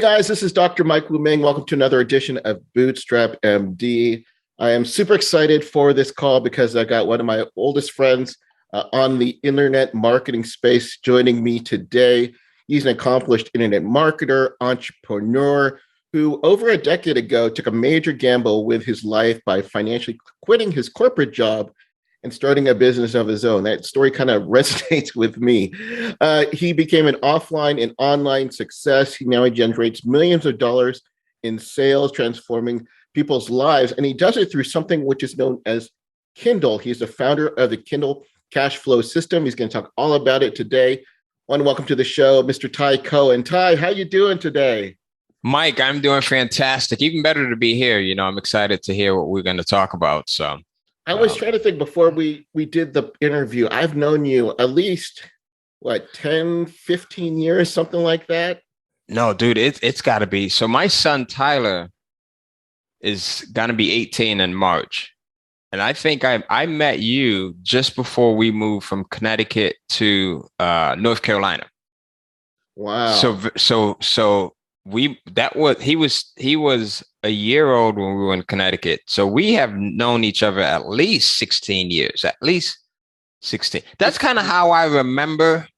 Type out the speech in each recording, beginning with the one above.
guys, this is Dr. Mike Wu Ming. Welcome to another edition of Bootstrap MD. I am super excited for this call because I got one of my oldest friends on the internet marketing space joining me today. He's an accomplished internet marketer, entrepreneur, who over a decade ago took a major gamble with his life by financially quitting his corporate job and starting a business of his own. That story kind of resonates with me. He became an offline and online success. He now generates millions of dollars in sales, transforming people's lives. And he does it through something which is known as Kindle. He's the founder of the Kindle cash flow system. He's going to talk all about it today. I want to welcome to the show, Mr. Ty Cohen. Ty, how you doing today? Mike, I'm doing fantastic. Even better to be here. You know, I'm excited to hear what we're going to talk about. So I was trying to think before we did the interview. I've known you at least, 10, 15 years, something like that? No, dude, it's got to be. So my son, Tyler, is going to be 18 in March. And I think I met you just before we moved from Connecticut to North Carolina. Wow. So he was a year old when we were in Connecticut. So we have known each other at least 16 years, at least 16. That's kind of how I remember.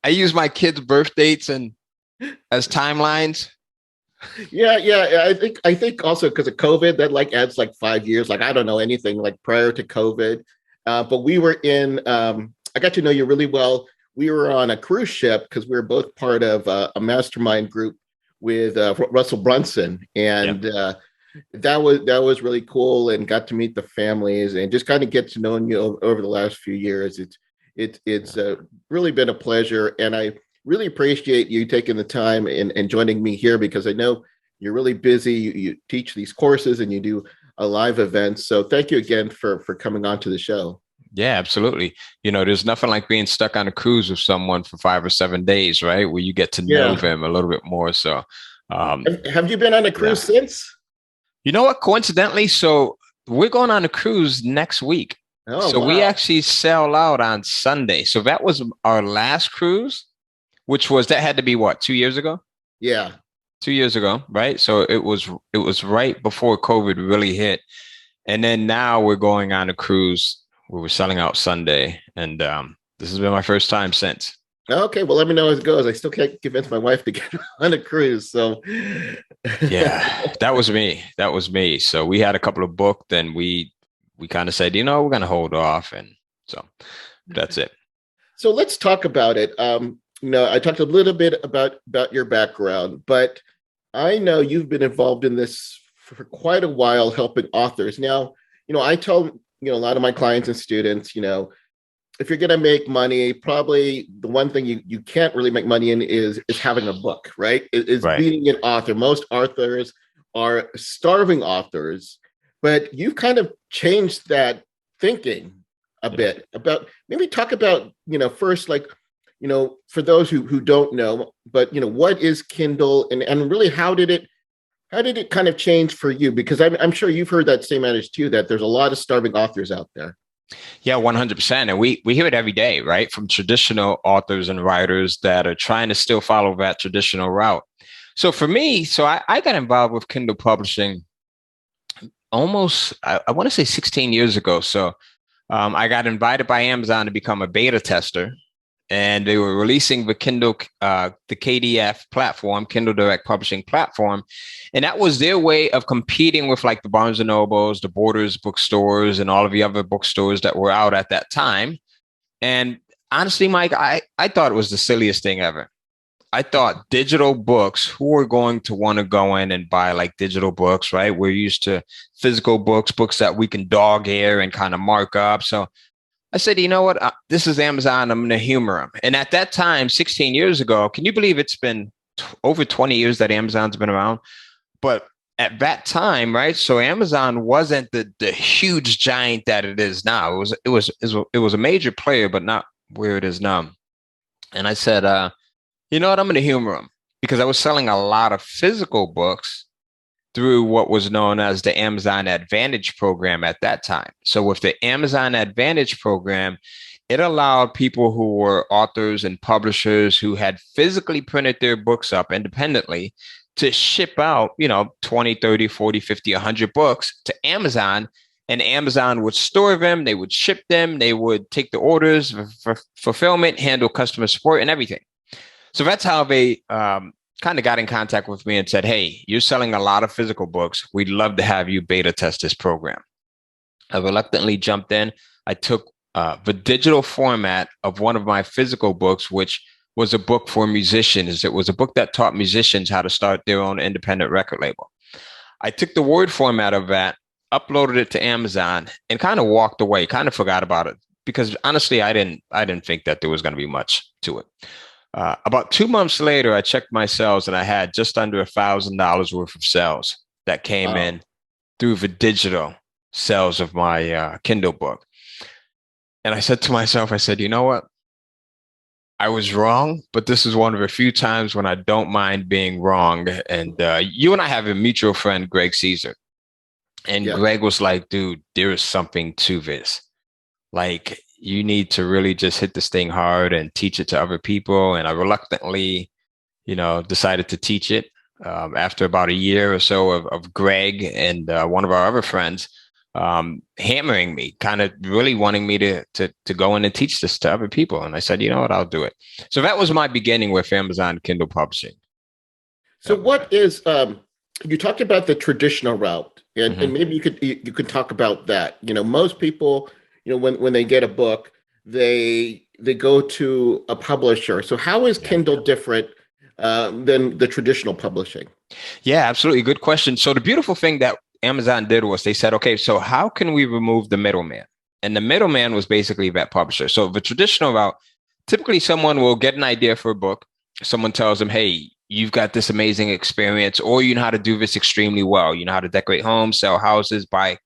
I use my kids' birth dates as timelines. Yeah. I think also because of COVID, that adds 5 years. I don't know anything prior to COVID. But we were I got to know you really well. We were on a cruise ship because we were both part of a mastermind group with Russell Brunson, and that was really cool, and got to meet the families and just kind of get to know you over the last few years. It's really been a pleasure, and I really appreciate you taking the time and joining me here because I know you're really busy. You teach these courses and you do a live events, so thank you again for coming on to the show. Yeah, absolutely. You know, there's nothing like being stuck on a cruise with someone for 5 or 7 days, right? Where you get to know them a little bit more. So, have you been on a cruise since? You know what? Coincidentally, so we're going on a cruise next week. Wow. We actually sail out on Sunday. So that was our last cruise, that had to be 2 years ago? Yeah. 2 years ago, right? So it was right before COVID really hit. And then now we're going on a cruise. We were selling out Sunday, and this has been my first time since. Okay, well, let me know how it goes. I still can't convince my wife to get on a cruise, so yeah, that was me. So we had a couple of booked, and we kind of said, we're going to hold off, and so that's it. So let's talk about it. I talked a little bit about your background, but I know you've been involved in this for quite a while, helping authors. Now, I tell a lot of my clients and students, if you're going to make money, probably the one thing you can't really make money in is having a book, right? Is right. Being an author. Most authors are starving authors, but you've kind of changed that thinking a bit. About maybe talk about, first, for those who don't know, but, what is Kindle and really how did it kind of change for you? Because I'm sure you've heard that same adage too, that there's a lot of starving authors out there. Yeah, 100%. And we hear it every day, right? From traditional authors and writers that are trying to still follow that traditional route. So for me, I got involved with Kindle Publishing almost, I want to say 16 years ago. So I got invited by Amazon to become a beta tester. And they were releasing the Kindle, the KDF platform, Kindle Direct Publishing platform. And that was their way of competing with the Barnes & Nobles, the Borders bookstores, and all of the other bookstores that were out at that time. And honestly, Mike, I thought it was the silliest thing ever. I thought digital books, who are going to want to go in and buy digital books, right? We're used to physical books that we can dog ear and kind of mark up. So I said, you know what? This is Amazon. I'm going to humor them. And at that time, 16 years ago, can you believe it's been over 20 years that Amazon's been around? But at that time, right? So Amazon wasn't the huge giant that it is now. It was a major player, but not where it is now. And I said, you know what? I'm going to humor them because I was selling a lot of physical books through what was known as the Amazon Advantage program at that time. So with the Amazon Advantage program, it allowed people who were authors and publishers who had physically printed their books up independently to ship out, 20, 30, 40, 50, 100 books to Amazon, and Amazon would store them, they would ship them, they would take the orders for fulfillment, handle customer support and everything. So that's how they kind of got in contact with me and said, hey, you're selling a lot of physical books. We'd love to have you beta test this program. I reluctantly jumped in. I took the digital format of one of my physical books, which was a book for musicians. It was a book that taught musicians how to start their own independent record label. I took the Word format of that, uploaded it to Amazon, and kind of walked away, kind of forgot about it, because honestly, I didn't think that there was going to be much to it. About 2 months later, I checked my sales and I had just under $1,000 worth of sales that came in through the digital sales of my Kindle book. And I said to myself, I said, you know what? I was wrong, but this is one of a few times when I don't mind being wrong. And you and I have a mutual friend, Greg Caesar. And Greg was like, dude, there is something to this. Like, you need to really just hit this thing hard and teach it to other people. And I reluctantly, decided to teach it after about a year or so of Greg and one of our other friends hammering me, kind of really wanting me to go in and teach this to other people. And I said, you know what, I'll do it. So that was my beginning with Amazon Kindle Publishing. So what is, you talked about the traditional route, and maybe you could talk about that. Most people, when they get a book, they go to a publisher. So how is Kindle different than the traditional publishing? Yeah, absolutely. Good question. So the beautiful thing that Amazon did was they said, okay, so how can we remove the middleman? And the middleman was basically that publisher. So the traditional route, typically someone will get an idea for a book. Someone tells them, hey, you've got this amazing experience, or you know how to do this extremely well. You know how to decorate homes, sell houses, buy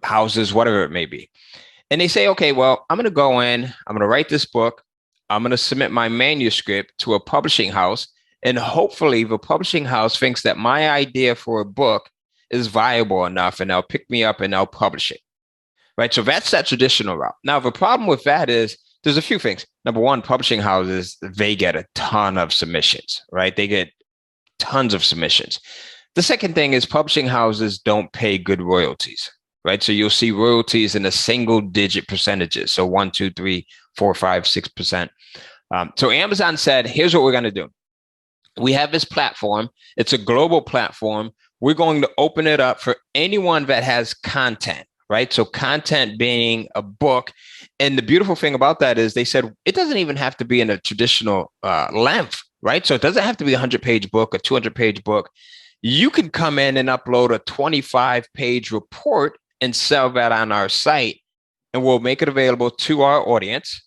houses, whatever it may be. And they say, okay, well, I'm going to go in, I'm going to write this book. I'm going to submit my manuscript to a publishing house. And hopefully the publishing house thinks that my idea for a book is viable enough, and they'll pick me up and they'll publish it. Right. So that's that traditional route. Now, the problem with that is there's a few things. Number one, publishing houses, they get a ton of submissions, right? They get tons of submissions. The second thing is publishing houses don't pay good royalties, right? So you'll see royalties in the single digit percentages. So 1, 2, 3, 4, 5, 6%. So Amazon said, here's what we're going to do. We have this platform. It's a global platform. We're going to open it up for anyone that has content, right? So content being a book. And the beautiful thing about that is they said it doesn't even have to be in a traditional length, right? So it doesn't have to be a 100-page book, a 200-page book. You can come in and upload a 25-page report and sell that on our site, and we'll make it available to our audience.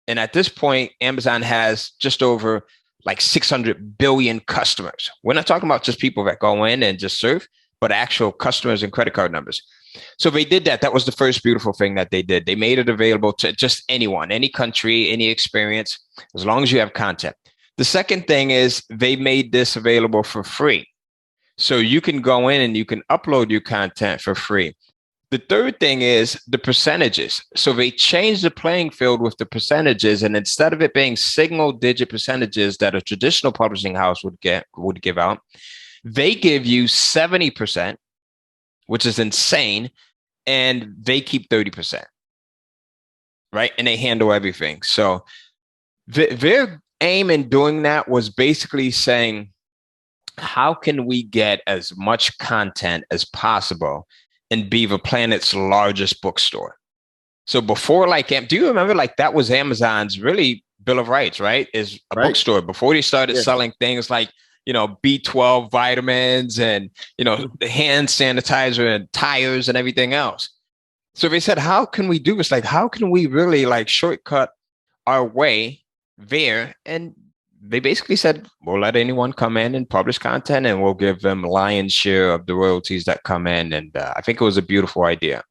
And at this point, Amazon has just over like 600 billion customers. We're not talking about just people that go in and just surf, but actual customers and credit card numbers. So they did that. That was the first beautiful thing that they did. They made it available to just anyone, any country, any experience, as long as you have content. The second thing is they made this available for free. So you can go in and you can upload your content for free. The third thing is the percentages. So they changed the playing field with the percentages, and instead of it being single-digit percentages that a traditional publishing house would give out, they give you 70%, which is insane, and they keep 30%, right? And they handle everything. So their aim in doing that was basically saying, how can we get as much content as possible and be the planet's largest bookstore? So before, do you remember, that was Amazon's really Bill of Rights, right? Is a bookstore before they started selling things like, B12 vitamins and, hand sanitizer and tires and everything else. So they said, how can we do this? How can we really shortcut our way there? And they basically said, we'll let anyone come in and publish content, and we'll give them a lion's share of the royalties that come in. And I think it was a beautiful idea.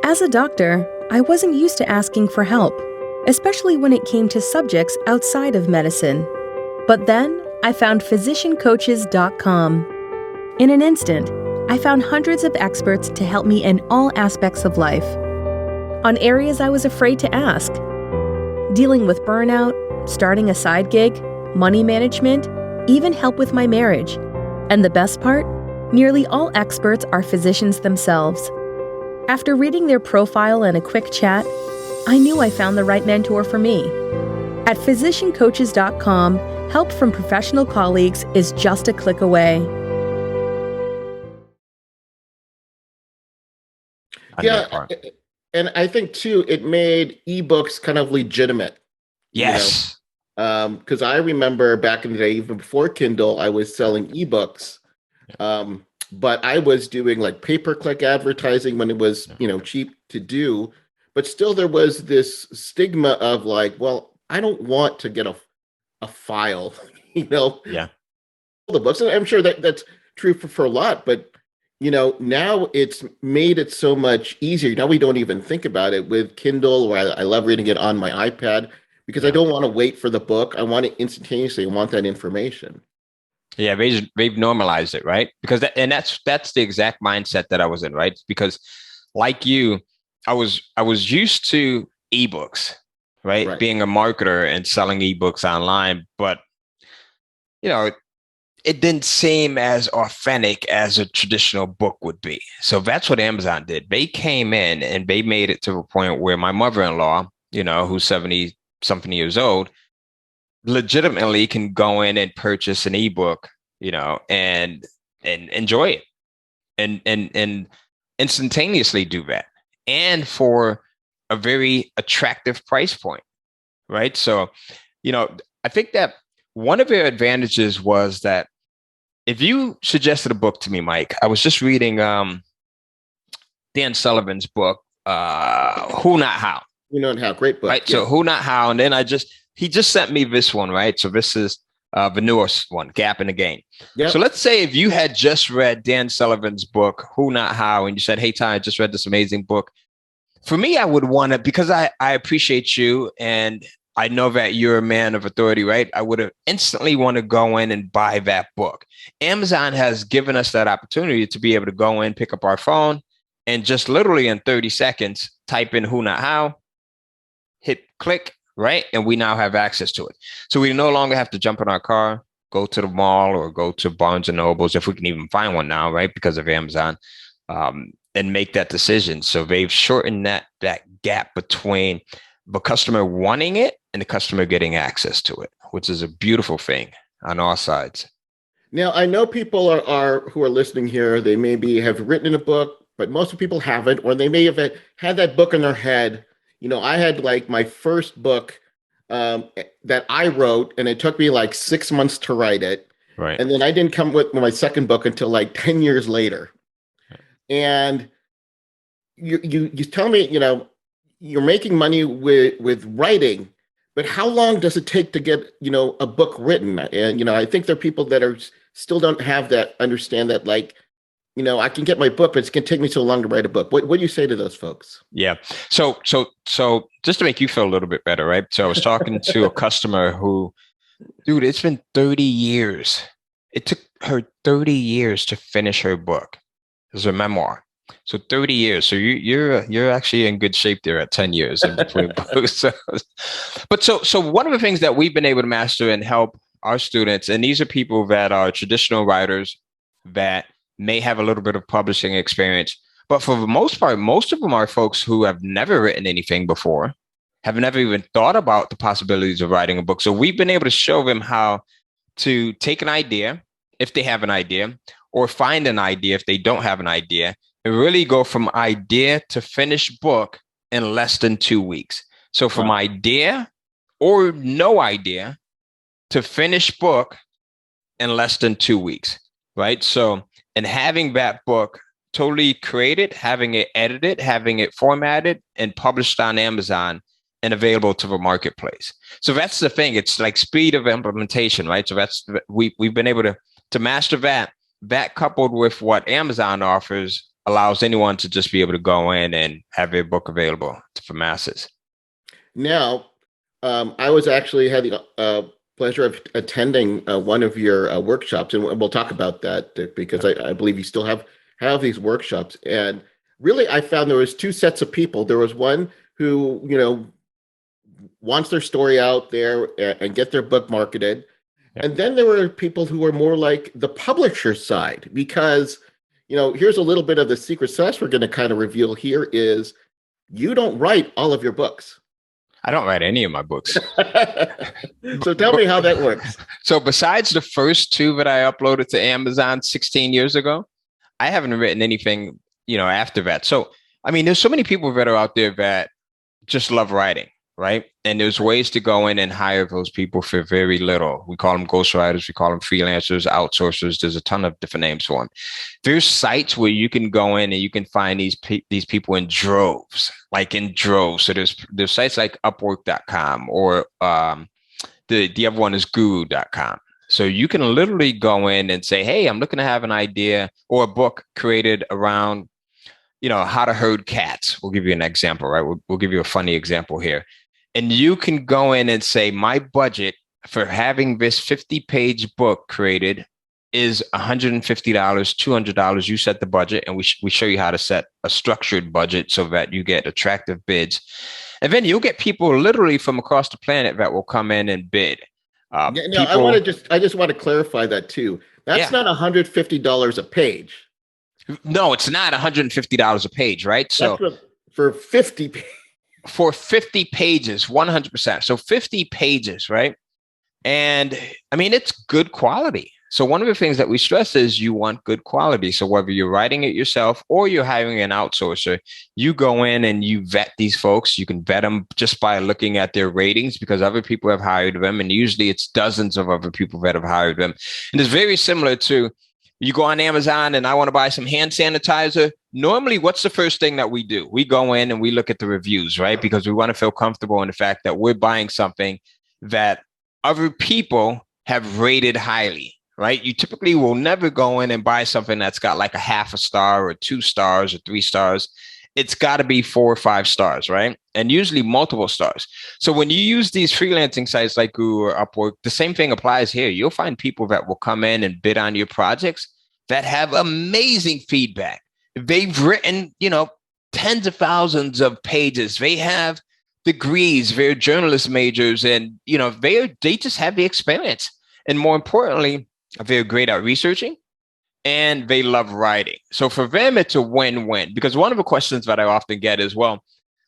As a doctor, I wasn't used to asking for help, especially when it came to subjects outside of medicine. But then I found physiciancoaches.com. In an instant, I found hundreds of experts to help me in all aspects of life, on areas I was afraid to ask. dealing with burnout, starting a side gig, money management, even help with my marriage. And the best part? Nearly all experts are physicians themselves. After reading their profile and a quick chat, I knew I found the right mentor for me. At physiciancoaches.com, help from professional colleagues is just a click away. Yeah, and I think too, it made ebooks kind of legitimate. Yes. Because I remember back in the day, even before Kindle, I was selling ebooks. But I was doing like pay-per-click advertising when it was, cheap to do. But still there was this stigma of like, well, I don't want to get a file, Yeah. the books. And I'm sure that's true for a lot, but now it's made it so much easier. Now we don't even think about it with Kindle, where I love reading it on my iPad because I don't want to wait for the book. I want it instantaneously. I want that information. Yeah, they've normalized it, right? Because that's the exact mindset that I was in, right? Because like you, I was used to ebooks, right? Being a marketer and selling ebooks online, but it didn't seem as authentic as a traditional book would be. So that's what Amazon did. They came in and they made it to a point where my mother-in-law, who's 70 something years old, legitimately can go in and purchase an ebook, and enjoy it and instantaneously do that. And for a very attractive price point, right? So, I think that one of their advantages was that if you suggested a book to me, Mike, I was just reading Dan Sullivan's book, Who Not How. Who Not How, great book. Right. Yeah. So Who Not How. And then he just sent me this one, right? So this is the newest one, Gap in the Gain. Yep. So let's say if you had just read Dan Sullivan's book, Who Not How, and you said, hey, Ty, I just read this amazing book. For me, I would want to, because I appreciate you and I know that you're a man of authority, right? I would have instantly want to go in and buy that book. Amazon has given us that opportunity to be able to go in, pick up our phone, and just literally in 30 seconds, type in Who Not How, hit click, right? And we now have access to it. So we no longer have to jump in our car, go to the mall or go to Barnes and Nobles, if we can even find one now, right? Because of Amazon, and make that decision. So they've shortened that gap between the customer wanting it and the customer getting access to it, which is a beautiful thing on all sides. Now, I know people are who are listening here, they maybe have written a book, but most people haven't, or they may have had that book in their head. I had like my first book that I wrote, and it took me like 6 months to write it. Right. And then I didn't come with my second book until like 10 years later. And you tell me, you're making money with writing, but how long does it take to get, a book written? And, I think there are people that still don't have that, understand that, like, I can get my book, but it's going to take me so long to write a book. What do you say to those folks? Yeah. So just to make you feel a little bit better, right? So I was talking to a customer who, dude, it's been 30 years. It took her 30 years to finish her book. It was a memoir. So 30 years. So you're actually in good shape there at 10 years in between books. So one of the things that we've been able to master and help our students, and these are people that are traditional writers that may have a little bit of publishing experience, but for the most part, most of them are folks who have never written anything before, have never even thought about the possibilities of writing a book. So we've been able to show them how to take an idea, if they have an idea, or find an idea if they don't have an idea, and really go from idea to finished book in less than 2 weeks. So from idea or no idea to finished book in less than 2 weeks, right? So, and having that book totally created, having it edited, having it formatted and published on Amazon and available to the marketplace. So that's the thing. It's like speed of implementation, right? So that's, we've been able to master that coupled with what Amazon offers allows anyone to just be able to go in and have a book available for masses. Now, I was actually had the pleasure of attending one of your workshops, and we'll talk about that because I believe you still have these workshops. And really, I found there was two sets of people. There was one who, wants their story out there and get their book marketed. And then there were people who were more like the publisher side, because, here's a little bit of the secret sauce we're going to kind of reveal here is you don't write all of your books. I don't write any of my books. So tell me how that works. So besides the first two that I uploaded to Amazon 16 years ago, I haven't written anything, after that. So, I mean, there's so many people that are out there that just love writing, right? And there's ways to go in and hire those people for very little. We call them ghostwriters. We call them freelancers, outsourcers. There's a ton of different names for them. There's sites where you can go in and you can find these people in droves, like in droves. So there's sites like Upwork.com or the other one is Guru.com. So you can literally go in and say, hey, I'm looking to have an idea or a book created around, how to herd cats. We'll give you an example, right? We'll give you a funny example here. And you can go in and say, my budget for having this 50-page book created is $150, $200. You set the budget, and we show you how to set a structured budget so that you get attractive bids. And then you'll get people literally from across the planet that will come in and bid. I just want to clarify that too. That's not $150 a page. No, it's not $150 a page, right? So for 50 pages. For 50 pages, 100%. So 50 pages, right? And I mean, it's good quality. So one of the things that we stress is you want good quality. So whether you're writing it yourself or you're hiring an outsourcer, you go in and you vet these folks. You can vet them just by looking at their ratings because other people have hired them. And usually it's dozens of other people that have hired them. And it's very similar to you go on Amazon and I want to buy some hand sanitizer. Normally, what's the first thing that we do? We go in and we look at the reviews, right? Because we want to feel comfortable in the fact that we're buying something that other people have rated highly, right? You typically will never go in and buy something that's got like a half a star or 2 stars or 3 stars. It's got to be 4 or 5 stars, right? And usually multiple stars. So when you use these freelancing sites like Guru or Upwork, the same thing applies here. You'll find people that will come in and bid on your projects that have amazing feedback. They've written, tens of thousands of pages. They have degrees, they're journalist majors, and, they just have the experience. And more importantly, they're great at researching and they love writing. So for them, it's a win-win, because one of the questions that I often get is, well,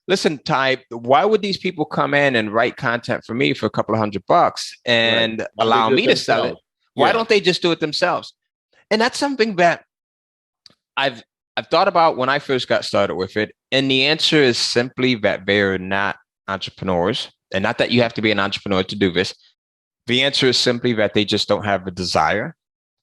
listen, Ty, why would these people come in and write content for me for a couple of $100 and allow me to sell it? Why don't they just do it themselves? And that's something that I've thought about when I first got started with it. And the answer is simply that they're not entrepreneurs, and not that you have to be an entrepreneur to do this. The answer is simply that they just don't have a desire,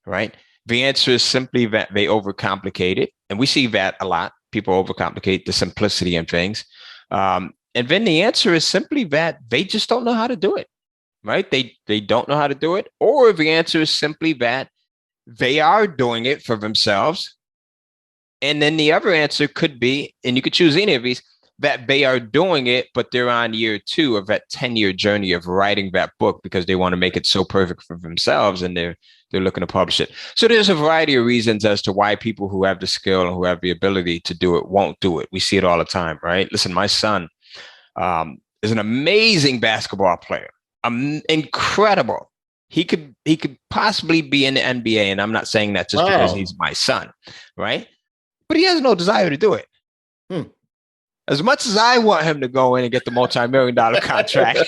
right? The answer is simply that they overcomplicate it. And we see that a lot. People overcomplicate the simplicity in things. And then the answer is simply that they just don't know how to do it, right? They don't know how to do it. Or the answer is simply that they are doing it for themselves. And then the other answer could be, and you could choose any of these, that they are doing it, but they're on year 2 of that 10-year journey of writing that book because they want to make it so perfect for themselves and they're looking to publish it. So there's a variety of reasons as to why people who have the skill and who have the ability to do it won't do it. We see it all the time, right? Listen, my son is an amazing basketball player. Incredible. He could possibly be in the NBA, and I'm not saying that just because he's my son, right? But he has no desire to do it. As much as I want him to go in and get the multi-million-dollar contract,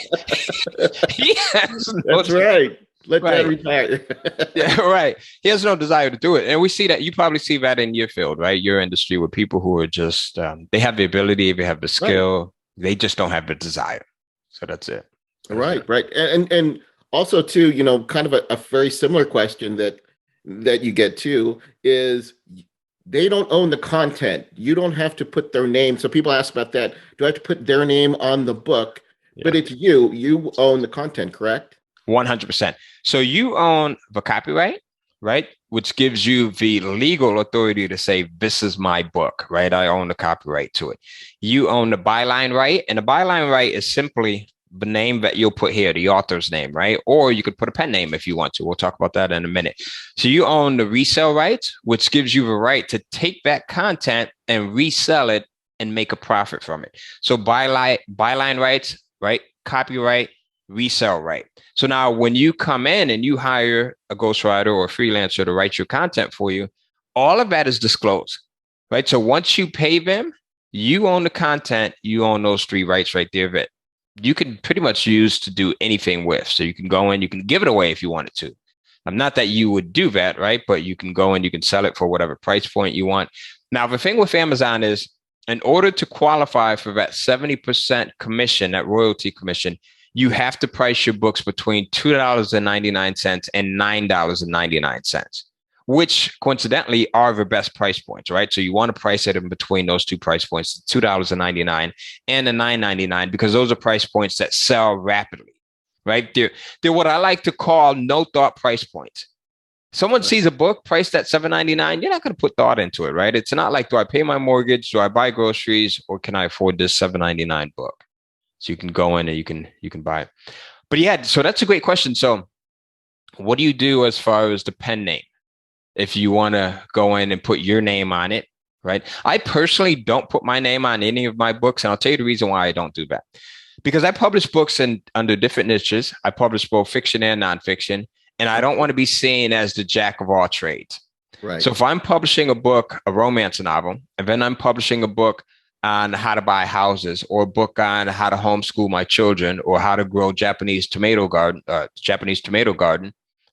he has no That's right. Let that retire. Yeah, right. He has no desire to do it. And we see that. You probably see that in your field, right? Your industry, with people who are just, they have the ability, they have the skill, they just don't have the desire. So that's it. Right. And also too, kind of a very similar question that you get too is, they don't own the content. You don't have to put their name. So people ask about that. Do I have to put their name on the book? Yeah. But it's you. You own the content, correct? 100%. So you own the copyright, right? Which gives you the legal authority to say, this is my book, right? I own the copyright to it. You own the byline right. And the byline right is simply the name that you'll put here, the author's name, right? Or you could put a pen name if you want to. We'll talk about that in a minute. So you own the resale rights, which gives you the right to take that content and resell it and make a profit from it. So byline rights, right? copyright, resell right. So now when you come in and you hire a ghostwriter or a freelancer to write your content for you, all of that is disclosed, right? So once you pay them, you own the content, you own those 3 rights right there that you can pretty much use to do anything with. So you can go in, you can give it away if you wanted to. Not that you would do that, right? But you can go in, you can sell it for whatever price point you want. Now, the thing with Amazon is, in order to qualify for that 70% commission, that royalty commission, you have to price your books between $2.99 and $9.99, which coincidentally are the best price points, right? So you want to price it in between those 2 price points, $2.99 and the $9.99, because those are price points that sell rapidly, right? They're what I like to call no thought price points. Someone sees a book priced at $7.99, you're not going to put thought into it, right? It's not like, do I pay my mortgage? Do I buy groceries? Or can I afford this $7.99 book? So you can go in and you can buy it. But yeah, so that's a great question. So what do you do as far as the pen name? If you want to go in and put your name on it, right? I personally don't put my name on any of my books. And I'll tell you the reason why I don't do that. Because I publish books under different niches. I publish both fiction and nonfiction. And I don't want to be seen as the jack of all trades. Right. So if I'm publishing a book, a romance novel, and then I'm publishing a book on how to buy houses, or a book on how to homeschool my children, or how to grow Japanese tomato garden,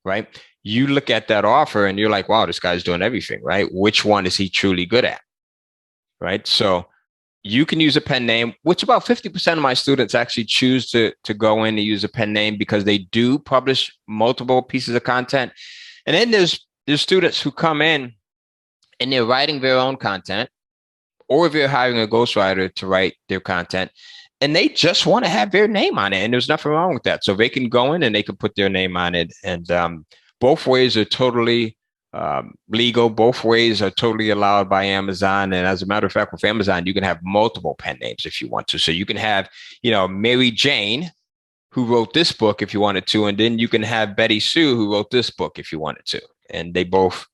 right? You look at that offer and you're like, wow, this guy's doing everything, right? Which one is he truly good at? Right. So you can use a pen name, which about 50% of my students actually choose to go in and use a pen name, because they do publish multiple pieces of content. And then there's students who come in and they're writing their own content, or they're hiring a ghostwriter to write their content, and they just want to have their name on it. And there's nothing wrong with that. So they can go in and they can put their name on it. And both ways are totally legal. Both ways are totally allowed by Amazon. And as a matter of fact, with Amazon, you can have multiple pen names if you want to. So you can have, Mary Jane, who wrote this book if you wanted to. And then you can have Betty Sue, who wrote this book if you wanted to. And they both,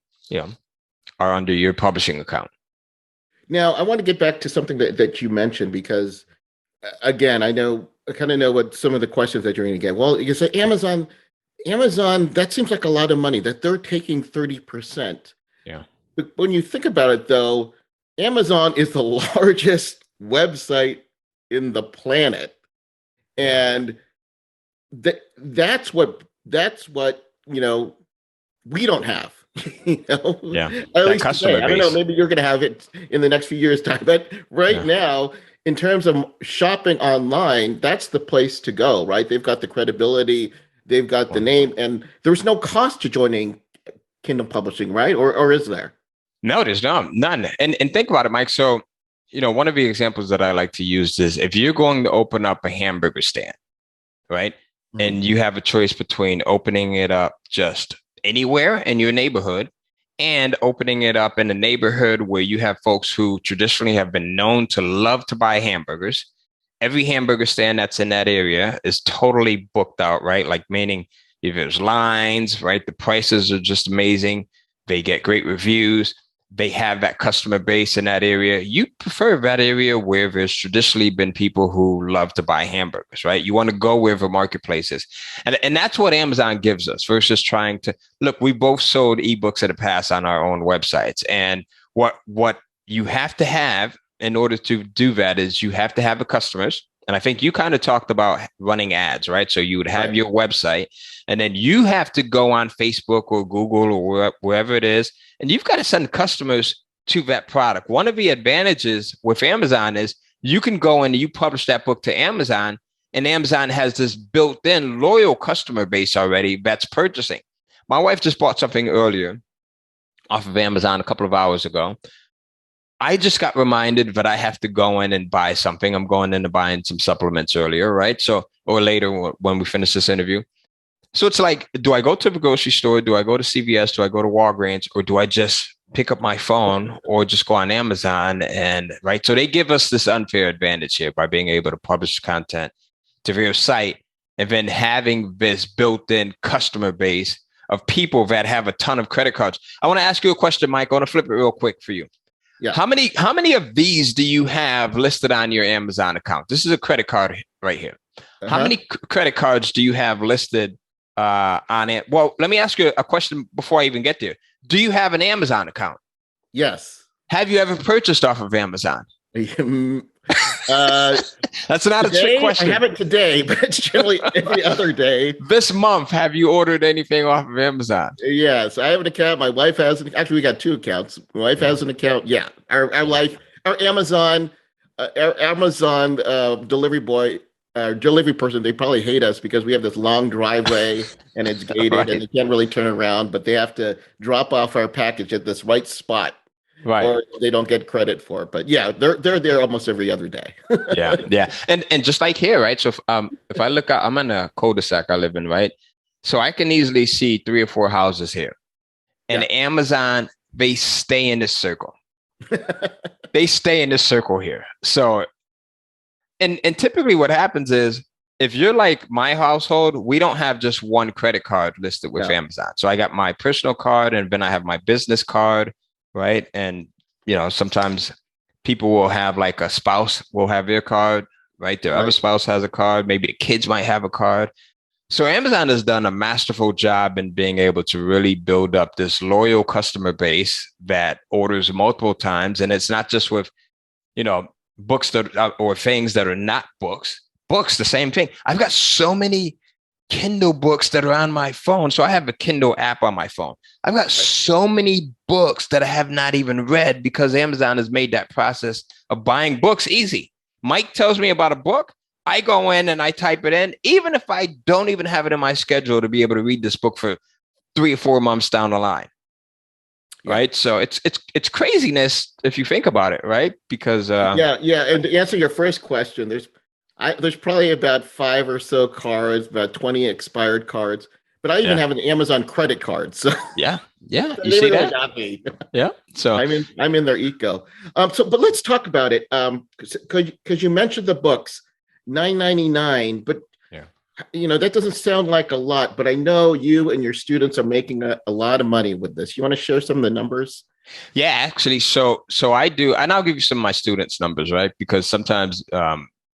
are under your publishing account. Now, I want to get back to something that you mentioned, because, again, I kind of know what some of the questions that you're going to get. Well, you say Amazon, that seems like a lot of money, that they're taking 30%. Yeah. But when you think about it, though, Amazon is the largest website in the planet. And that's what we don't have. Yeah. At least today. I don't know, maybe you're going to have it in the next few years' time. But now, in terms of shopping online, that's the place to go, right? They've got the credibility. They've got the name, and there's no cost to joining Kindle Publishing, right? Or is there? No, there's none. And think about it, Mike. So, one of the examples that I like to use is if you're going to open up a hamburger stand, right? Mm-hmm. And you have a choice between opening it up just anywhere in your neighborhood and opening it up in a neighborhood where you have folks who traditionally have been known to love to buy hamburgers. Every hamburger stand that's in that area is totally booked out, right? Like, meaning if there's lines, right? The prices are just amazing. They get great reviews. They have that customer base in that area. You prefer that area where there's traditionally been people who love to buy hamburgers, right? You want to go where the marketplace is. And that's what Amazon gives us versus trying to look. We both sold ebooks in the past on our own websites. And what you have to have in order to do that is you have to have the customers. And I think you kind of talked about running ads, right? So you would have your website, and then you have to go on Facebook or Google or wherever it is, and you've got to send customers to that product. One of the advantages with Amazon is you can go in and you publish that book to Amazon, and Amazon has this built-in loyal customer base already that's purchasing. My wife just bought something earlier off of Amazon a couple of hours ago. I just got reminded that I have to go in and buy something. I'm going in and buying some supplements earlier, right? So, or later when we finish this interview. So it's like, do I go to the grocery store? Do I go to CVS? Do I go to Walgreens? Or do I just pick up my phone or just go on Amazon? And right. So they give us this unfair advantage here by being able to publish content to their site and then having this built-in customer base of people that have a ton of credit cards. I want to ask you a question, Mike. I want to flip it real quick for you. Yeah. How many of these do you have listed on your Amazon account? This is a credit card right here. How many credit cards do you have listed on it? Well, let me ask you a question before I even get there. Do you have an Amazon account? Yes. Have you ever purchased off of Amazon? That's not today, a trick question. I haven't today, but it's generally every other day. This month, have you ordered anything off of Amazon? Yes, I have an account. My wife has an. Actually, we got two accounts. My wife has an account. Yeah, our Amazon delivery boy. Delivery person, they probably hate us because we have this long driveway and it's gated Right. and they can't really turn around, but they have to drop off our package at this right spot, Right. or they don't get credit for it. But yeah, they're there almost every other day. Yeah. And just like here, right? So if I look out, I'm in a cul-de-sac I live in, right? So I can easily see 3 or 4 houses here. And Amazon, they stay in this circle. They stay in this circle here. So And typically what happens is if you're like my household, we don't have just one credit card listed with Amazon. So I got my personal card and then I have my business card, right? And, sometimes people will have like a spouse will have their card, right? Their other spouse has a card. Maybe the kids might have a card. So Amazon has done a masterful job in being able to really build up this loyal customer base that orders multiple times. And it's not just with, books that or things that are not books. Books, the same thing. I've got so many Kindle books that are on my phone. So I have a Kindle app on my phone. I've got so many books that I have not even read because Amazon has made that process of buying books easy. Mike tells me about a book. I go in and I type it in, even if I don't even have it in my schedule to be able to read this book for 3 or 4 months down the line. Right. So it's craziness if you think about it. Right. Because yeah. And to answer your first question, there's probably about 5 or so cards, about 20 expired cards, but I even have an Amazon credit card. So yeah. You they see really that? got me. Yeah. So I'm in their eco. But let's talk about it. Because you mentioned the books, $9.99, but that doesn't sound like a lot, but I know you and your students are making a lot of money with this. You want to share some of the numbers? Yeah, actually. So I do, and I'll give you some of my students' numbers, right? Because sometimes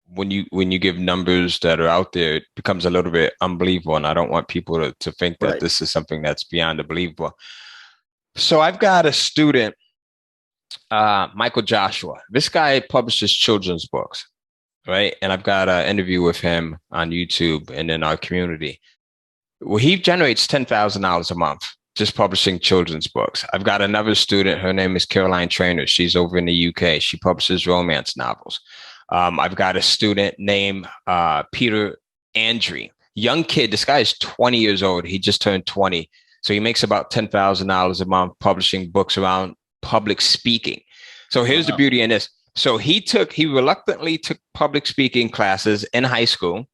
when you give numbers that are out there, it becomes a little bit unbelievable. And I don't want people to think that this is something that's beyond believable. So I've got a student, Michael Joshua. This guy publishes children's books. Right. And I've got an interview with him on YouTube and in our community. Well, he generates $10,000 a month just publishing children's books. I've got another student. Her name is Caroline Trainer. She's over in the UK. She publishes romance novels. I've got a student named Peter Andre. Young kid. This guy is 20 years old. He just turned 20. So he makes about $10,000 a month publishing books around public speaking. So here's the beauty in this. So he reluctantly took public speaking classes in high school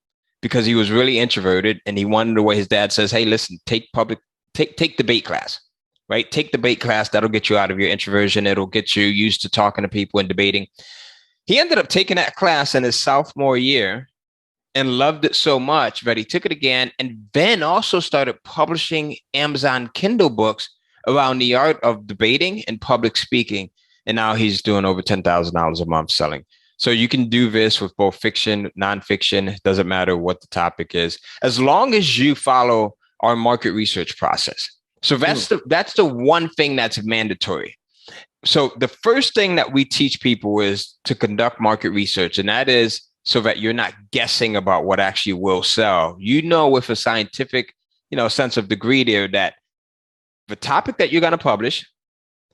because he was really introverted and he wanted the way his dad says, hey, listen, take debate class, right? Take debate class. That'll get you out of your introversion. It'll get you used to talking to people and debating. He ended up taking that class in his sophomore year and loved it so much that he took it again and then also started publishing Amazon Kindle books around the art of debating and public speaking. And now he's doing over $10,000 a month selling. So you can do this with both fiction, nonfiction. It doesn't matter what the topic is, as long as you follow our market research process. So that's the one thing that's mandatory. So the first thing that we teach people is to conduct market research. And that is so that you're not guessing about what actually will sell. With a scientific, sense of degree there that the topic that you're going to publish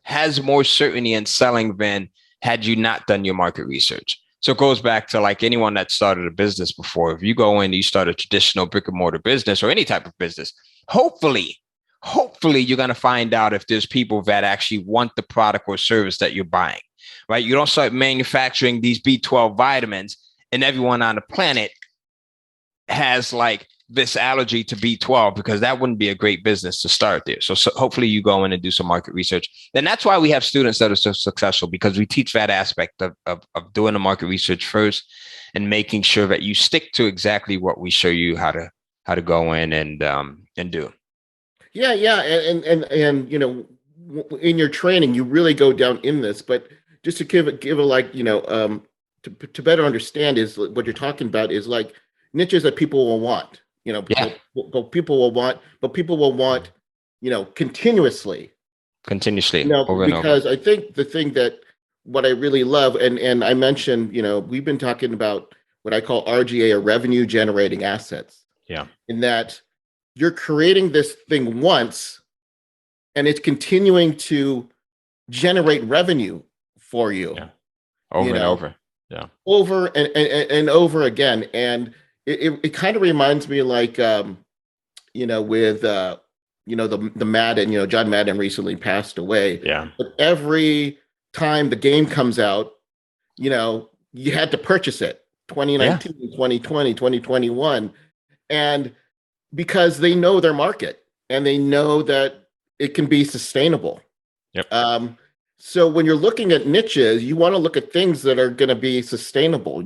has more certainty in selling than had you not done your market research. So it goes back to like anyone that started a business before. If you go in, you start a traditional brick and mortar business or any type of business, hopefully you're going to find out if there's people that actually want the product or service that you're buying, right? You don't start manufacturing these B12 vitamins and everyone on the planet has like this allergy to B12, because that wouldn't be a great business to start there. So hopefully you go in and do some market research. And that's why we have students that are so successful, because we teach that aspect of doing the market research first and making sure that you stick to exactly what we show you how to go in and do. Yeah. And in your training, you really go down in this, but just to give a to better understand is what you're talking about is like, niches that people will want, Yeah. but people will want, continuously, over and over. because I think the thing that what I really love, and I mentioned, we've been talking about what I call RGA, or revenue generating assets, Yeah. in that you're creating this thing once and it's continuing to generate revenue for you. Yeah. Over and over. Yeah. Over and over again. And it kind of reminds me, like, with, the Madden, John Madden recently passed away. Yeah. But every time the game comes out, you had to purchase it. 2019, 2020, 2021. And because they know their market and they know that it can be sustainable. Yep. So when you're looking at niches, you want to look at things that are going to be sustainable.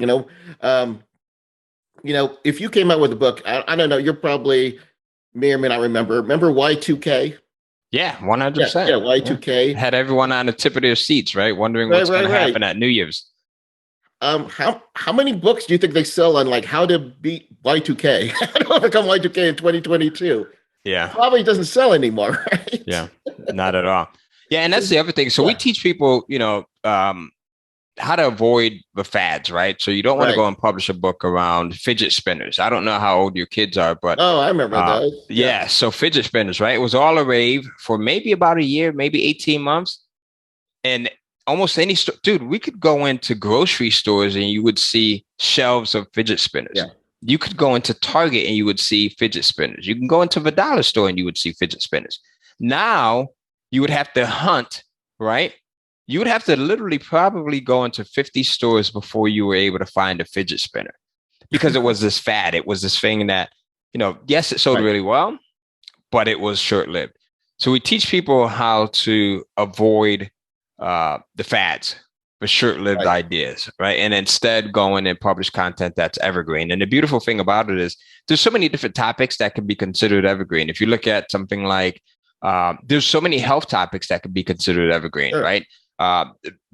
If you came out with a book, I don't know, you're probably may or may not remember Y2K. Yeah, 100%. Yeah, Y2K. Had everyone on the tip of their seats, right? Wondering what's going to happen at New Year's. How many books do you think they sell on, like, how to beat Y2K? How to overcome Y2K in 2022? Yeah. Probably doesn't sell anymore, right? Yeah, not at all. Yeah, and that's the other thing. So we teach people, how to avoid the fads, right? So you don't want to go and publish a book around fidget spinners. I don't know how old your kids are, but I remember those. Yeah, so fidget spinners, right? It was all a rave for maybe about a year, maybe 18 months. And almost any store, dude, we could go into grocery stores and you would see shelves of fidget spinners. Yeah. You could go into Target and you would see fidget spinners. You can go into the dollar store and you would see fidget spinners. Now you would have to hunt, right? You would have to literally probably go into 50 stores before you were able to find a fidget spinner, because it was this fad. It was this thing that, yes, it sold really well, but it was short-lived. So we teach people how to avoid the fads, the short-lived ideas, right? And instead go in and publish content that's evergreen. And the beautiful thing about it is there's so many different topics that can be considered evergreen. If you look at something like, there's so many health topics that could be considered evergreen, right?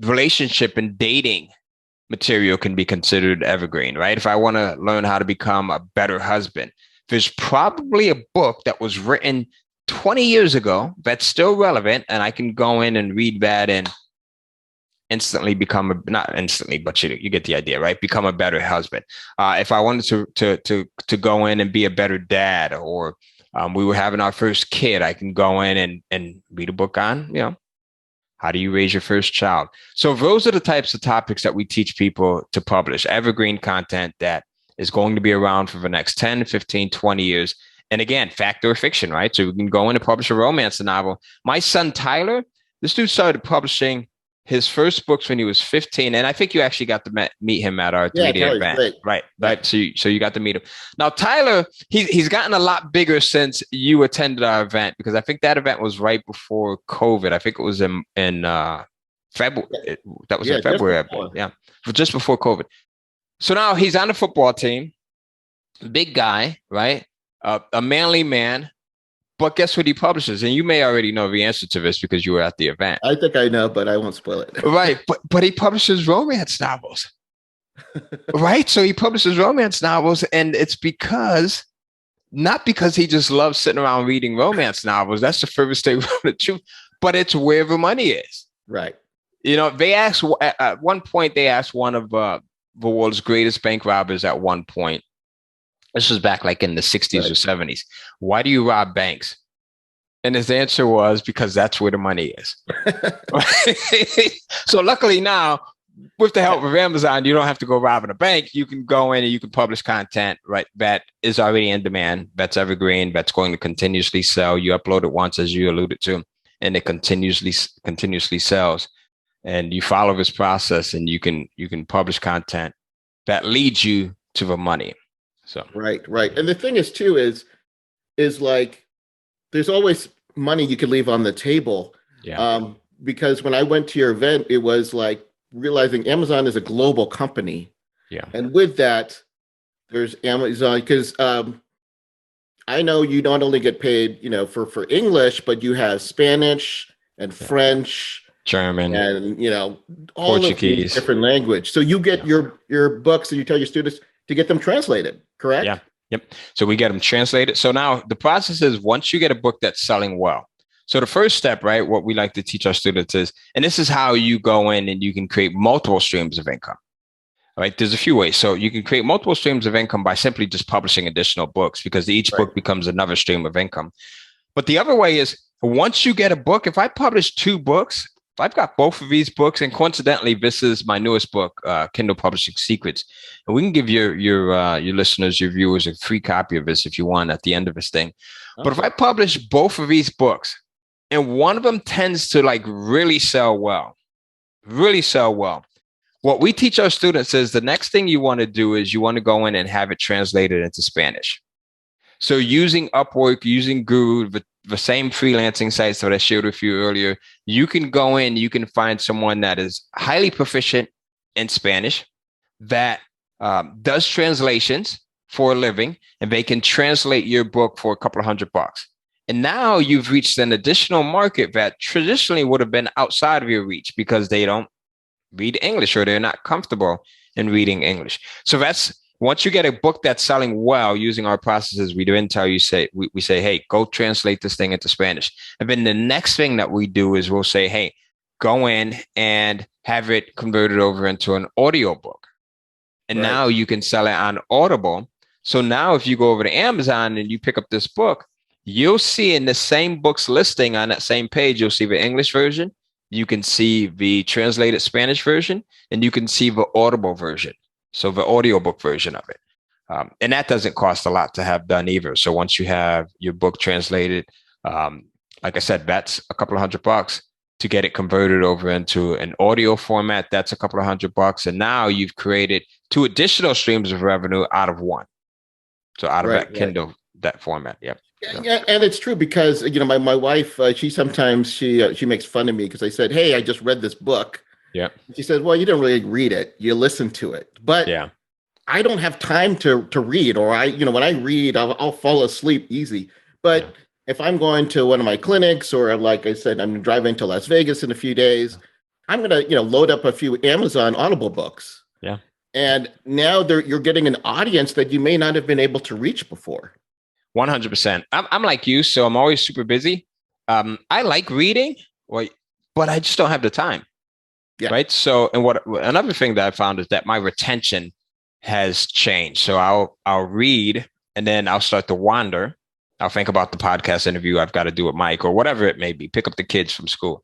Relationship and dating material can be considered evergreen, right? If I want to learn how to become a better husband, there's probably a book that was written 20 years ago that's still relevant, and I can go in and read that and instantly become not instantly, but you get the idea, right? Become a better husband. If I wanted to go in and be a better dad, or we were having our first kid, I can go in and read a book on, how do you raise your first child? So those are the types of topics that we teach people to publish, evergreen content that is going to be around for the next 10, 15, 20 years. And again, fact or fiction, right? So we can go in and publish a romance novel. My son, Tyler, this dude started publishing his first books when he was 15. And I think you actually got to meet him at our 3-day event. Right. So you got to meet him. Now, Tyler, he's gotten a lot bigger since you attended our event, because I think that event was right before COVID. I think it was in February. That was in February. Just before COVID. So now he's on the football team, big guy, right? A manly man. But guess what he publishes? And you may already know the answer to this because you were at the event. I think I know, but I won't spoil it. Right. But he publishes romance novels. Right. So he publishes romance novels, and it's not because he just loves sitting around reading romance novels. That's the furthest thing from the truth. But it's where the money is. Right. They asked at one point, they asked one of the world's greatest bank robbers at one point. This was back like in the 60s or 70s. Why do you rob banks? And his answer was, because that's where the money is. So luckily now, with the help of Amazon, you don't have to go robbing a bank. You can go in and you can publish content, right, that is already in demand, that's evergreen, that's going to continuously sell. You upload it once, as you alluded to, and it continuously sells. And you follow this process, and you can publish content that leads you to the money. So right. And the thing is too is like there's always money you could leave on the table. Yeah. Because when I went to your event, it was like realizing Amazon is a global company. Yeah. And with that, there's Amazon, because I know you not only get paid, for English, but you have Spanish and French, German, and all Portuguese, of these different language. So you get your books, and you tell your students, to get them translated, correct? Yeah. Yep. So we get them translated. So now the process is once you get a book that's selling well. So the first step, right, what we like to teach our students is, and this is how you go in and you can create multiple streams of income. Right. There's a few ways. So you can create multiple streams of income by simply just publishing additional books, because each book becomes another stream of income. But the other way is, once you get a book, if I publish 2 books, if I've got both of these books, and coincidentally, this is my newest book, Kindle Publishing Secrets, and we can give your listeners, your viewers, a free copy of this if you want at the end of this thing. Okay. But if I publish both of these books, and one of them tends to like really sell well, what we teach our students is the next thing you want to do is you want to go in and have it translated into Spanish. So using Upwork, using Guru, the same freelancing sites that I shared with you earlier, you can go in, you can find someone that is highly proficient in Spanish that does translations for a living, and they can translate your book for a couple of $100. And now you've reached an additional market that traditionally would have been outside of your reach because they don't read English or they're not comfortable in reading English. So that's, once you get a book that's selling well using our processes, we then tell you, we say, hey, go translate this thing into Spanish. And then the next thing that we do is we'll say, hey, go in and have it converted over into an audio book. And now you can sell it on Audible. So now if you go over to Amazon and you pick up this book, you'll see in the same book's listing on that same page, you'll see the English version. You can see the translated Spanish version, and you can see the Audible version. So the audiobook version of it. And that doesn't cost a lot to have done either. So once you have your book translated, like I said, that's a couple of $100 to get it converted over into an audio format. That's a couple of $100. And now you've created 2 additional streams of revenue out of one. So out of that Kindle, that format. Yep. Yeah, and it's true because, you know, my wife, she sometimes she makes fun of me because I said, hey, I just read this book. Yeah. She says, well, you didn't really read it. You listened to it. But I don't have time to read, or when I read, I'll fall asleep easy. But if I'm going to one of my clinics, or like I said, I'm driving to Las Vegas in a few days, I'm going to, load up a few Amazon Audible books. Yeah. And now you're getting an audience that you may not have been able to reach before. 100%. I'm like you, so I'm always super busy. I like reading, but I just don't have the time. Yeah. Right. So, and another thing that I found is that my retention has changed. So I'll read, and then I'll start to wander. I'll think about the podcast interview I've got to do with Mike or whatever it may be, pick up the kids from school.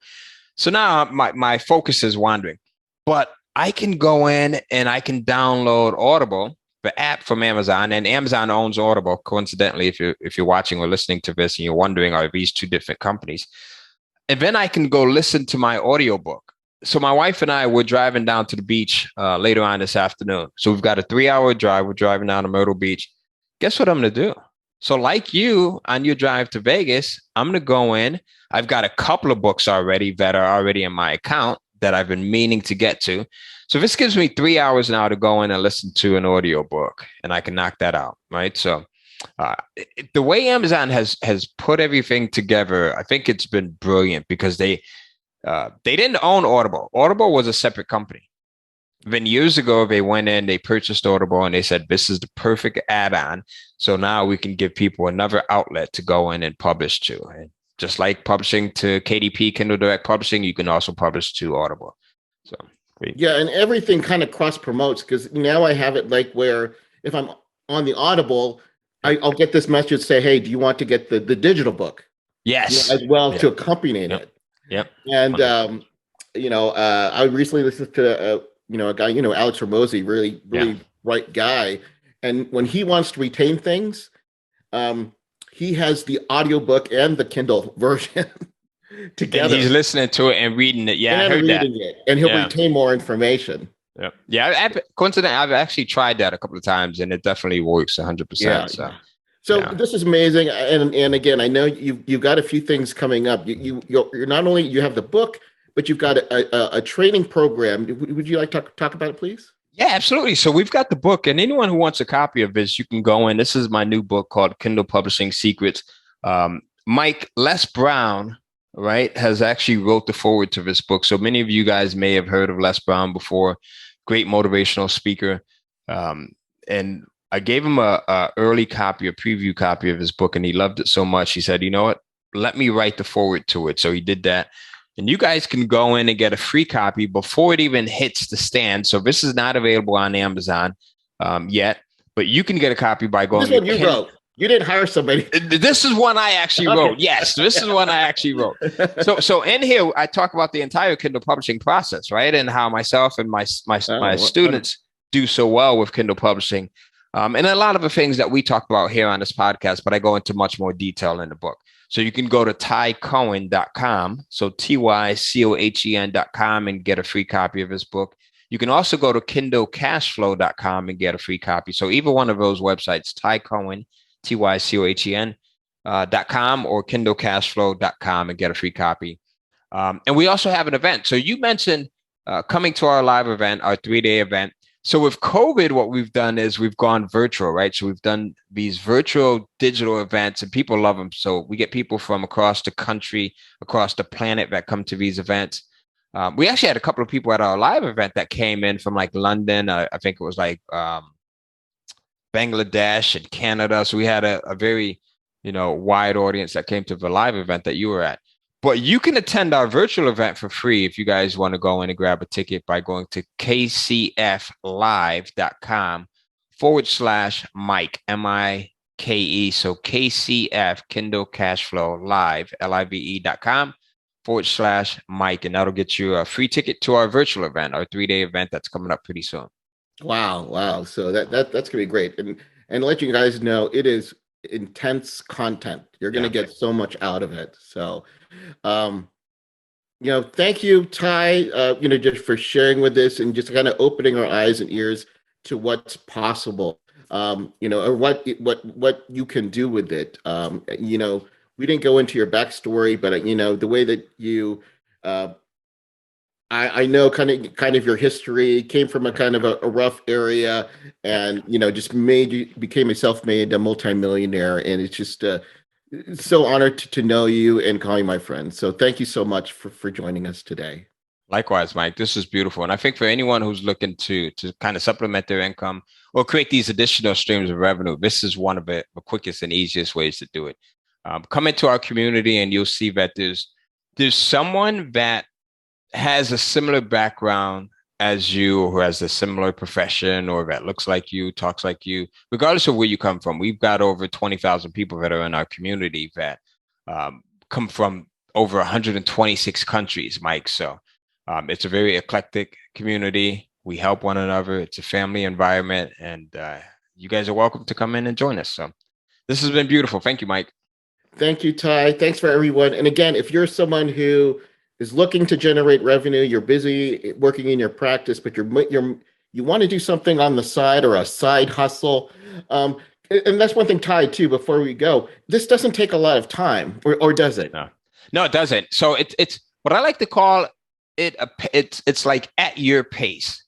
So now my focus is wandering, but I can go in and I can download Audible, the app from Amazon, and Amazon owns Audible. Coincidentally, if you're watching or listening to this and you're wondering, are these 2 different companies? And then I can go listen to my audiobook. So my wife and I were driving down to the beach later on this afternoon. So we've got a 3-hour drive. We're driving down to Myrtle Beach. Guess what I'm going to do? So like you on your drive to Vegas, I'm going to go in. I've got a couple of books already that are already in my account that I've been meaning to get to. So this gives me 3 hours now to go in and listen to an audio book, and I can knock that out, right? So the way Amazon has put everything together, I think it's been brilliant because they didn't own Audible. Audible was a separate company. Then years ago, they went in, they purchased Audible, and they said, this is the perfect add-on. So now we can give people another outlet to go in and publish to. And just like publishing to KDP, Kindle Direct Publishing, you can also publish to Audible. So yeah, and everything kind of cross promotes, because now I have it like where if I'm on the Audible, I'll get this message say, hey, do you want to get the digital book? Yes. As well to accompany it. Yep. And, I recently listened to, a guy, Alex Ramosi, really bright guy. And when he wants to retain things, he has the audiobook and the Kindle version together. And he's listening to it and reading it. Yeah, I heard that. And he'll retain more information. Yeah. Coincidentally, I've actually tried that a couple of times, and it definitely works 100%. Yeah. So this is amazing. And again, I know you've got a few things coming up. You're not only, you have the book, but you've got a training program. Would you like to talk about it, please? Yeah, absolutely. So we've got the book, and anyone who wants a copy of this, you can go in. This is my new book called Kindle Publishing Secrets. Mike Les Brown, right, has actually wrote the foreword to this book. So many of you guys may have heard of Les Brown before. Great motivational speaker. and I gave him a early copy, a preview copy of his book, and he loved it so much. He said, you know what? Let me write the foreword to it. So he did that. And you guys can go in and get a free copy before it even hits the stand. So this is not available on Amazon yet, but you can get a copy by going. This one you wrote. You didn't hire somebody. This is one I actually wrote. Yes, this is one I actually wrote. So in here, I talk about the entire Kindle publishing process, right? And how myself and my students do so well with Kindle publishing. And a lot of the things that we talk about here on this podcast, but I go into much more detail in the book. So you can go to tycohen.com. So tycohen.com and get a free copy of his book. You can also go to kindlecashflow.com and get a free copy. So either one of those websites, Ty Cohen, tycohen.com or kindlecashflow.com and get a free copy. And we also have an event. So you mentioned coming to our live event, our 3-day event. So with COVID, what we've done is we've gone virtual, right? So we've done these virtual digital events and people love them. So we get people from across the country, across the planet that come to these events. We actually had a couple of people at our live event that came in from like London. I think it was like Bangladesh and Canada. So we had a very, wide audience that came to the live event that you were at. But you can attend our virtual event for free if you guys want to go in and grab a ticket by going to kcflive.com/Mike, MIKE. So KCF, Kindle Cashflow Live, LIVE.com/Mike. And that'll get you a free ticket to our virtual event, our 3-day event that's coming up pretty soon. Wow. So that's going to be great. And let you guys know, it is intense content. You're going to get so much out of it. So, thank you, Ty, just for sharing with us and just kind of opening our eyes and ears to what's possible, or what you can do with it. We didn't go into your backstory, but the way that you, I know kind of your history, came from a kind of a rough area, and just became a self-made multimillionaire, and it's just so honored to know you and call you my friend. So thank you so much for joining us today. Likewise, Mike. This is beautiful, and I think for anyone who's looking to kind of supplement their income or create these additional streams of revenue, this is one of the quickest and easiest ways to do it. Come into our community, and you'll see that there's someone that has a similar background as you, or who has a similar profession, or that looks like you, talks like you, regardless of where you come from. We've got over 20,000 people that are in our community that come from over 126 countries, Mike. So it's a very eclectic community. We help one another. It's a family environment, and you guys are welcome to come in and join us. So this has been beautiful. Thank you, Mike. Thank you, Ty. Thanks for everyone. And again, if you're someone who is looking to generate revenue, you're busy working in your practice, but you want to do something on the side or a side hustle. And that's one thing, Ty, too, before we go, this doesn't take a lot of time, or does it? No, it doesn't. So it's what I like to call it. It's like at your pace,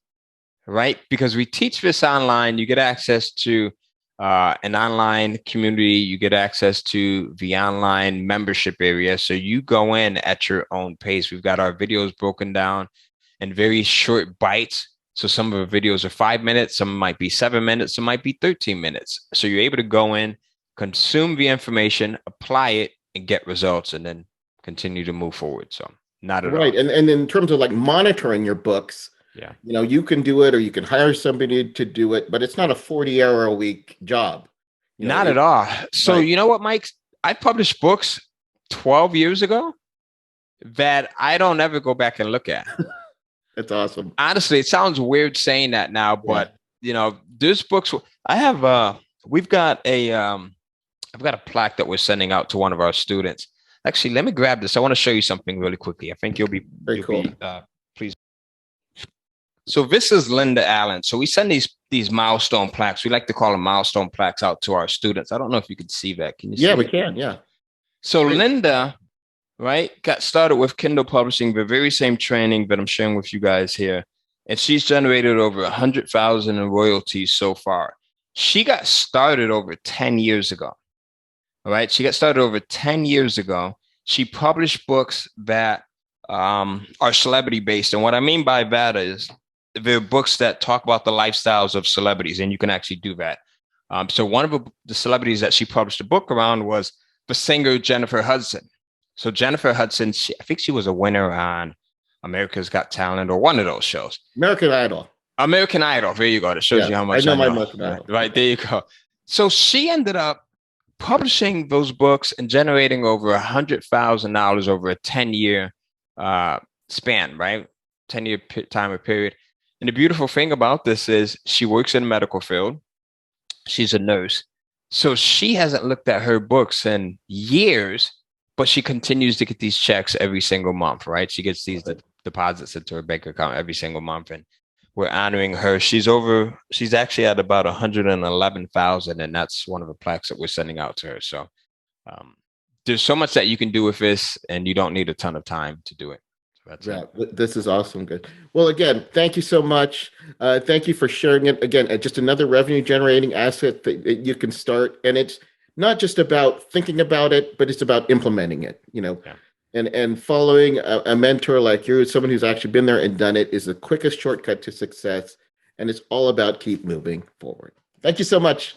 right? Because we teach this online. You get access to an online community, you get access to the online membership area. So you go in at your own pace. We've got our videos broken down in very short bites. So some of the videos are 5 minutes, some might be 7 minutes, some might be 13 minutes. So you're able to go in, consume the information, apply it, and get results, and then continue to move forward. So not at all. Right. And in terms of like monitoring your books, you can do it, or you can hire somebody to do it, but it's not a 40-hour-a-week job. Not at all. So right. You know what, Mike? I published books 12 years ago that I don't ever go back and look at. That's awesome. Honestly, it sounds weird saying that now, but there's books. I have I've got a plaque that we're sending out to one of our students. Actually, let me grab this. I want to show you something really quickly. I think you'll be pleased. So this is Linda Allen. So we send these milestone plaques. We like to call them milestone plaques out to our students. I don't know if you can see that. Can you see we it? can. Yeah. So Linda, right, got started with Kindle Publishing, the very same training that I'm sharing with you guys here. And she's generated over 100,000 in royalties so far. She got started over 10 years ago. All right. She got started over 10 years ago. She published books that are celebrity based. And what I mean by that is there are books that talk about the lifestyles of celebrities, and you can actually do that. So one of the celebrities that she published a book around was the singer Jennifer Hudson. So Jennifer Hudson, I think she was a winner on America's Got Talent or one of those shows. American Idol. American Idol. There you go. That shows you how much I know. My American Idol. Right, there you go. So she ended up publishing those books and generating over $100,000 over a 10-year span, right? 10-year time period. And the beautiful thing about this is she works in the medical field. She's a nurse. So she hasn't looked at her books in years, but she continues to get these checks every single month, right? She gets these deposits into her bank account every single month. And we're honoring her. She's actually at about 111,000, and that's one of the plaques that we're sending out to her. So there's so much that you can do with this, and you don't need a ton of time to do it. So that's it. This is awesome. Good. Well, again, thank you so much. Thank you for sharing it. Again, just another revenue generating asset that you can start. And it's not just about thinking about it, but it's about implementing it, and following a mentor like you, someone who's actually been there and done it, is the quickest shortcut to success. And it's all about keep moving forward. Thank you so much.